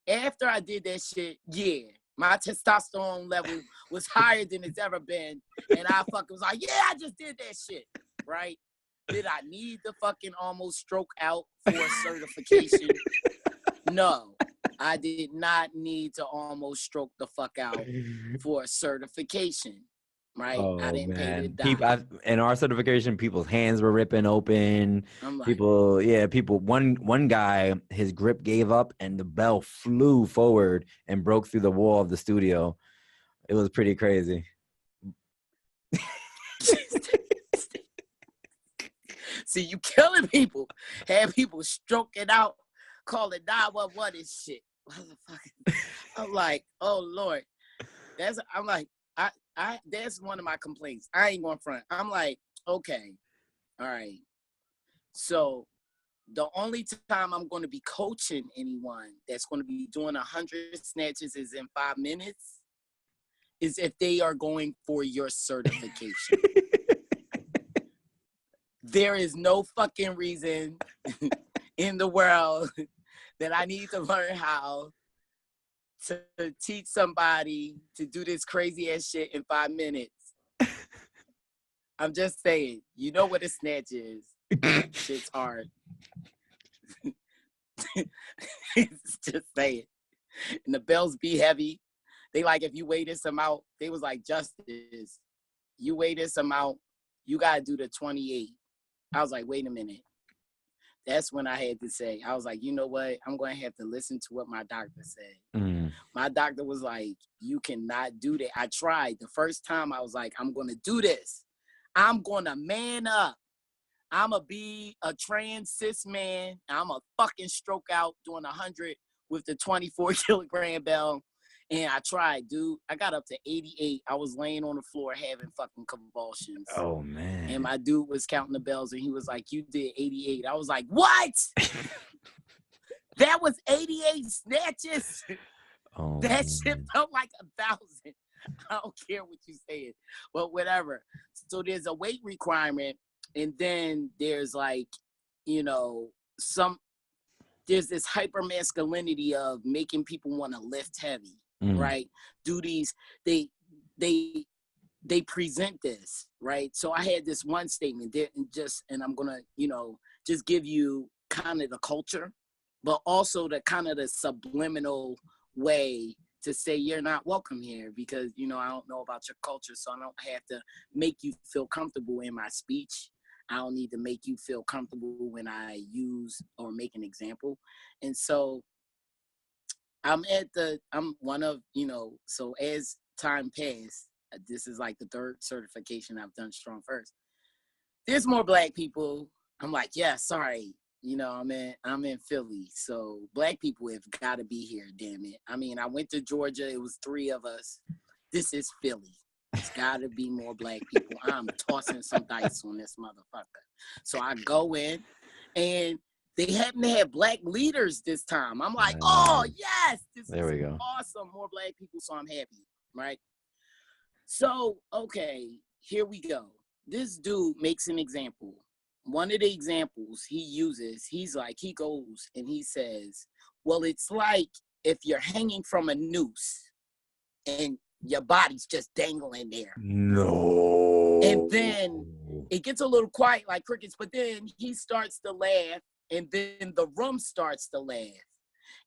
After I did that shit, yeah, my testosterone level was higher than it's ever been. And I fucking was like, yeah, I just did that shit, right? Did I need to fucking almost stroke out for a certification? No, I did not need to almost stroke the fuck out for a certification, right? I Oh didn't pay to man, die. in our certification, people's hands were ripping open. I'm like, People. One guy, his grip gave up, and the bell flew forward and broke through the wall of the studio. It was pretty crazy. see, you killing people. Have people stroking out, calling 911 and shit. I'm like, oh Lord. That's one of my complaints. I ain't going front. I'm like, okay, all right. So the only time I'm going to be coaching anyone that's going to be doing 100 snatches is in 5 minutes, is if they are going for your certification. There is no fucking reason in the world that I need to learn how to teach somebody to do this crazy ass shit in 5 minutes. I'm just saying, you know what a snatch is. Shit's hard. Just saying. And the bells be heavy. They like, if you weigh this amount, they was like, Justice, you weigh this amount, you gotta do the 28. I was like, wait a minute. That's when I had to say, I was like, you know what? I'm going to have to listen to what my doctor said. My doctor was like, you cannot do that. I tried. The first time I was like, I'm going to do this. I'm going to man up. I'm a be a trans cis man. I'm a fucking stroke out doing 100 with the 24 kilogram bell. And I tried, dude. I got up to 88. I was laying on the floor having fucking convulsions. Oh, man. And my dude was counting the bells and he was like, you did 88. I was like, what? That was 88 snatches. Oh, That man. shit felt like 1,000. I don't care what you say, but whatever. So there's a weight requirement, and then there's like, you know, there's this hyper masculinity of making people want to lift heavy, right? Do these, they present this, right? So I had this one statement there, and I'm gonna, you know, just give you kind of the culture, but also the kind of the subliminal way to say you're not welcome here because, you know, I don't know about your culture, so I don't have to make you feel comfortable in my speech. I don't need to make you feel comfortable when I use or make an example. And so I'm one of, you know, so as time passed, this is like the third certification I've done Strong First. There's more Black people. I'm like, yeah, sorry. You know, I'm in Philly, so Black people have got to be here, damn it. I mean, I went to Georgia. It was 3 of us. This is Philly. It's got to be more Black people. I'm tossing some dice on this motherfucker. So I go in, and they happen to have Black leaders this time. I'm like, oh, yes, this is awesome. More Black people, so I'm happy, right? So, okay, here we go. This dude makes an example. One of the examples he uses, he goes and he says, well, it's like if you're hanging from a noose and your body's just dangling there. No. And then it gets a little quiet like crickets, but then he starts to laugh and then the room starts to laugh.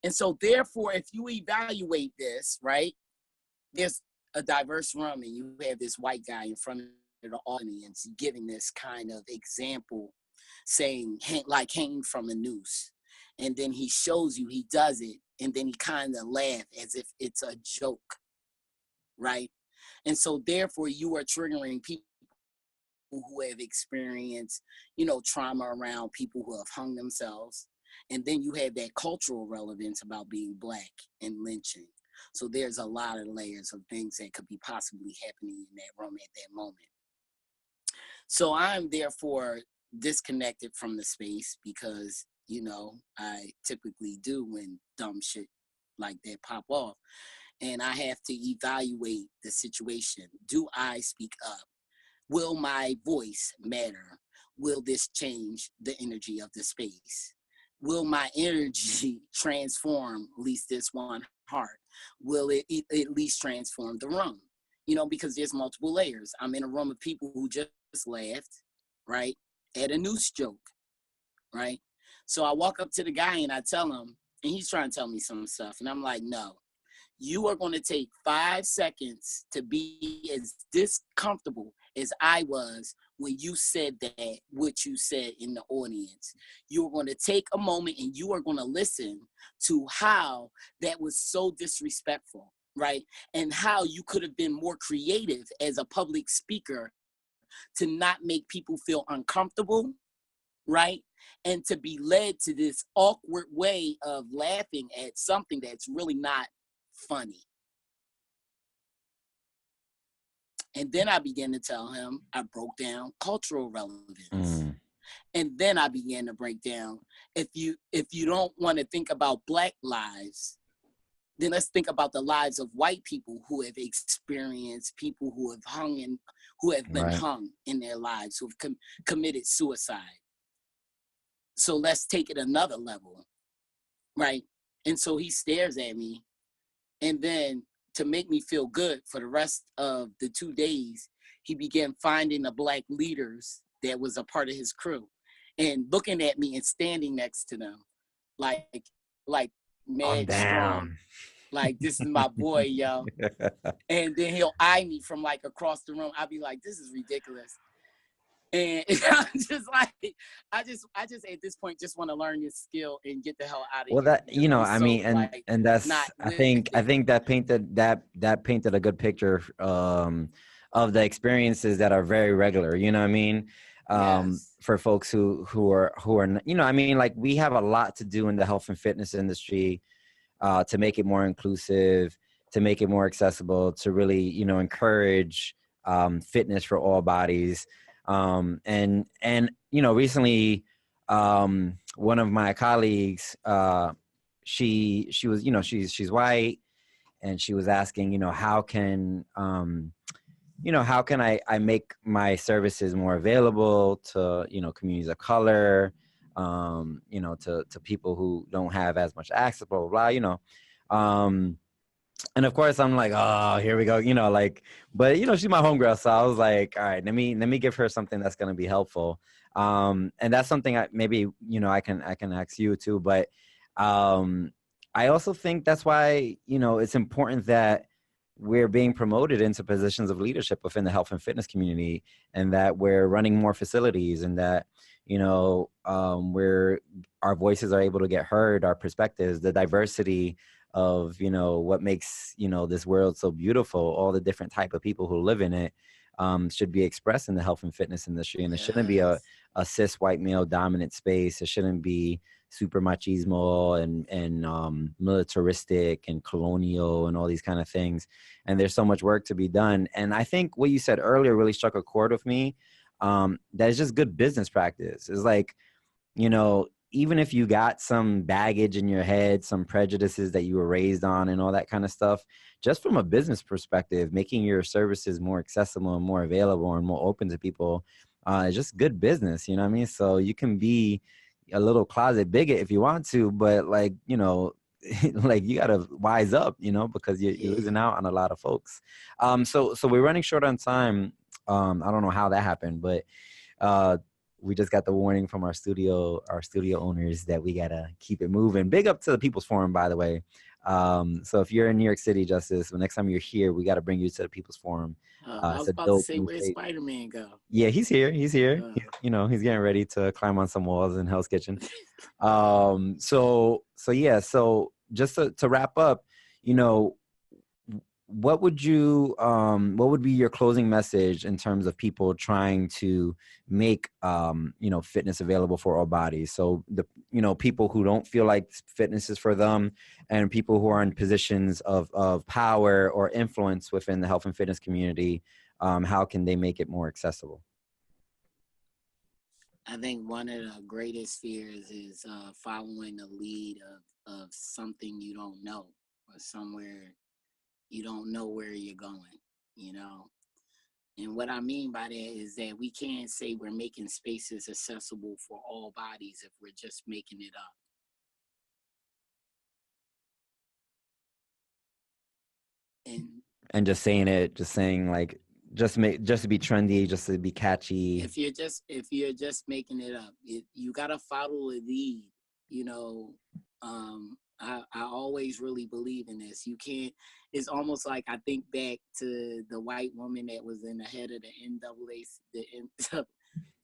And so therefore, if you evaluate this, right, there's a diverse room and you have this white guy in front of the audience giving this kind of example, saying like hanging from a noose, and then he shows you he does it, and then he kind of laughs as if it's a joke, right? And so therefore you are triggering people who have experienced, you know, trauma around people who have hung themselves, and then you have that cultural relevance about being Black and lynching. So there's a lot of layers of things that could be possibly happening in that room at that moment. So I'm therefore disconnected from the space because, you know, I typically do when dumb shit like that pop off. And I have to evaluate the situation. Do I speak up? Will my voice matter? Will this change the energy of the space? Will my energy transform at least this one heart? Will it at least transform the room? You know, because there's multiple layers. I'm in a room of people who just laughed, right, at a noose joke, right? So I walk up to the guy and I tell him, and he's trying to tell me some stuff. And I'm like, no, you are going to take 5 seconds to be as discomfortable as I was when you said that, what you said in the audience. You're going to take a moment and you are going to listen to how that was so disrespectful, right? And how you could have been more creative as a public speaker to not make people feel uncomfortable, right? And to be led to this awkward way of laughing at something that's really not funny. And then I began to tell him, I broke down cultural relevance. And then I began to break down, if you don't want to think about Black lives, then let's think about the lives of white people who have experienced people who have been hung in their lives, who have committed suicide. So let's take it another level, right? And so he stares at me, and then to make me feel good for the rest of the 2 days, he began finding the Black leaders that was a part of his crew and looking at me and standing next to them like mad strong. Like, this is my boy, yo. And then he'll eye me from like across the room. I'll be like, this is ridiculous. And I'm just like, I just at this point just want to learn this skill and get the hell out of here. Well, that, you know, I mean, and that's, I think that painted a good picture of the experiences that are very regular. You know what I mean? Yes. for folks who are, you know, I mean, like we have a lot to do in the health and fitness industry to make it more inclusive, to make it more accessible, to really, you know, encourage fitness for all bodies. And you know, recently, one of my colleagues, she was, you know, she's white, and she was asking, you know, how can I make my services more available to, you know, communities of color, you know, to people who don't have as much access, blah, blah, blah, you know. And of course I'm like, oh, here we go, you know, like, but you know, she's my homegirl. So I was like, all right, let me give her something that's going to be helpful. And that's something maybe, you know, I can ask you too, but I also think that's why, you know, it's important that we're being promoted into positions of leadership within the health and fitness community, and that we're running more facilities, and that, you know, our voices are able to get heard, our perspectives, the diversity of, you know, what makes, you know, this world so beautiful, all the different type of people who live in it, should be expressed in the health and fitness industry. And it shouldn't be a cis white male dominant space. It shouldn't be super machismo and militaristic and colonial and all these kind of things. And there's so much work to be done. And I think what you said earlier really struck a chord with me. That is just good business practice. It's like, you know, even if you got some baggage in your head, some prejudices that you were raised on and all that kind of stuff, just from a business perspective, making your services more accessible and more available and more open to people is just good business, you know what I mean? So you can be a little closet bigot if you want to, but like, you know, like you got to wise up, you know, because you're losing out on a lot of folks. So we're running short on time. I don't know how that happened, but we just got the warning from our studio owners that we gotta keep it moving. Big up to the People's Forum, by the way. So if you're in New York City, Justice, the next time you're here, we got to bring you to the People's Forum. I was It's a about to dope say, new where'd space. Spider-Man go? Yeah, he's here. Uh, You know, he's getting ready to climb on some walls in Hell's Kitchen. So yeah. So just to wrap up, you know, what would be your closing message in terms of people trying to make you know, fitness available for all bodies? So the, you know, people who don't feel like fitness is for them, and people who are in positions of power or influence within the health and fitness community, how can they make it more accessible? I think one of the greatest fears is following the lead of something you don't know, or somewhere you don't know where you're going, you know. And what I mean by that is that we can't say we're making spaces accessible for all bodies if we're just making it up. And just saying like, just to be trendy, just to be catchy. If you're just making it up, you gotta follow the lead. You know, I always really believe in this. You can't. It's almost like I think back to the white woman that was in the head of the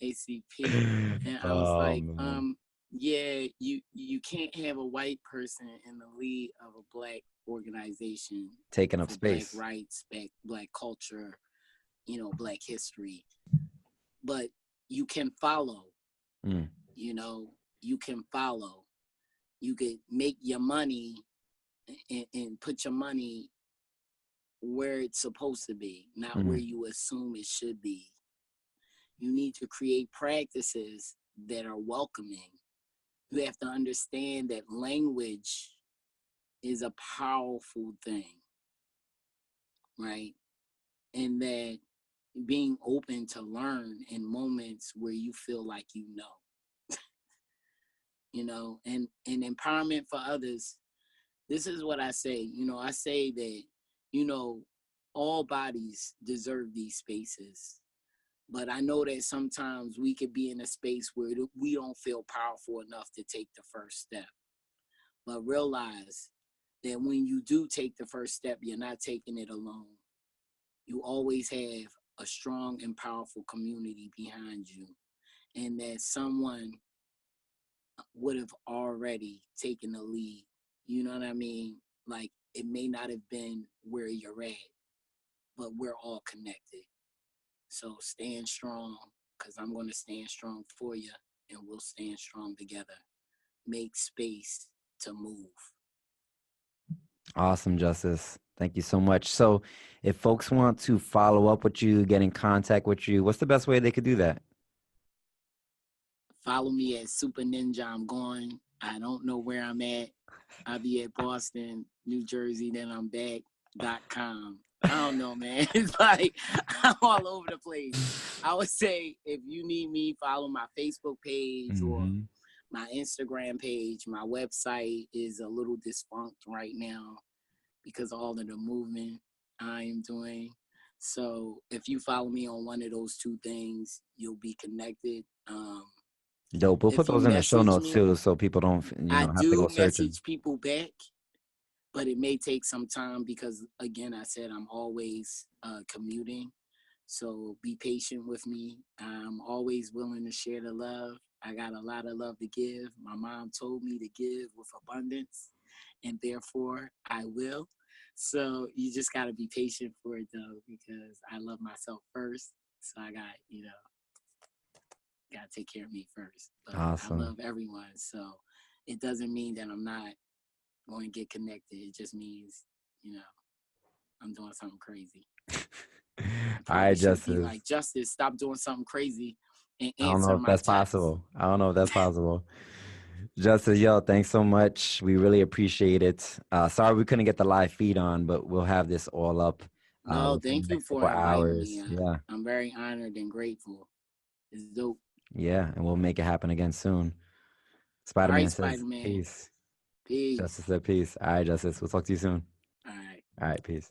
NAACP, and I was like, Man. yeah, you can't have a white person in the lead of a black organization Taking up for black space. rights, black culture, you know, black history. But you can follow. You know, you can follow. You could make your money and put your money where it's supposed to be, not where you assume it should be. You need to create practices that are welcoming. You have to understand that language is a powerful thing, right? And that being open to learn in moments where you feel like you know. You know, and empowerment for others. This is what I say. You know, I say that, you know, all bodies deserve these spaces. But I know that sometimes we could be in a space where we don't feel powerful enough to take the first step. But realize that when you do take the first step, you're not taking it alone. You always have a strong and powerful community behind you, and that someone would have already taken the lead. You know what I mean? Like, it may not have been where you're at, but we're all connected. So stand strong, because I'm going to stand strong for you, and we'll stand strong together. Make space to move. Awesome, Justice. Thank you so much. So if folks want to follow up with you, get in contact with you, what's the best way they could do that? Follow me at Super Ninja. I'm going. I don't know where I'm at. I'll be at Boston, New Jersey, then I'm back.com. I don't know, man. It's like I'm all over the place. I would say if you need me, follow my Facebook page or my Instagram page. My website is a little defunct right now because of all of the movement I am doing. So if you follow me on one of those two things, you'll be connected. Dope. We'll put those in the show notes too, so people don't, I have to go searching. message people back, but it may take some time because, again, I said I'm always commuting. So be patient with me. I'm always willing to share the love. I got a lot of love to give. My mom told me to give with abundance, and therefore I will. So you just got to be patient for it, though, because I love myself first. So I got, got to take care of me first. But Awesome. I love everyone. So it doesn't mean that I'm not going to get connected. It just means, I'm doing something crazy. All right, Justice. Be like, Justice, stop doing something crazy and I don't answer know if my that's text. possible. I don't know if that's possible. Justice, yo, thanks so much. We really appreciate it. Sorry we couldn't get the live feed on, but we'll have this all up. No, thank you for inviting me. Yeah. I'm very honored and grateful. It's dope. Yeah, and we'll make it happen again soon. Spider-Man says Spider-Man. Peace. Peace. Justice said peace. All right, Justice. We'll talk to you soon. All right. All right, peace.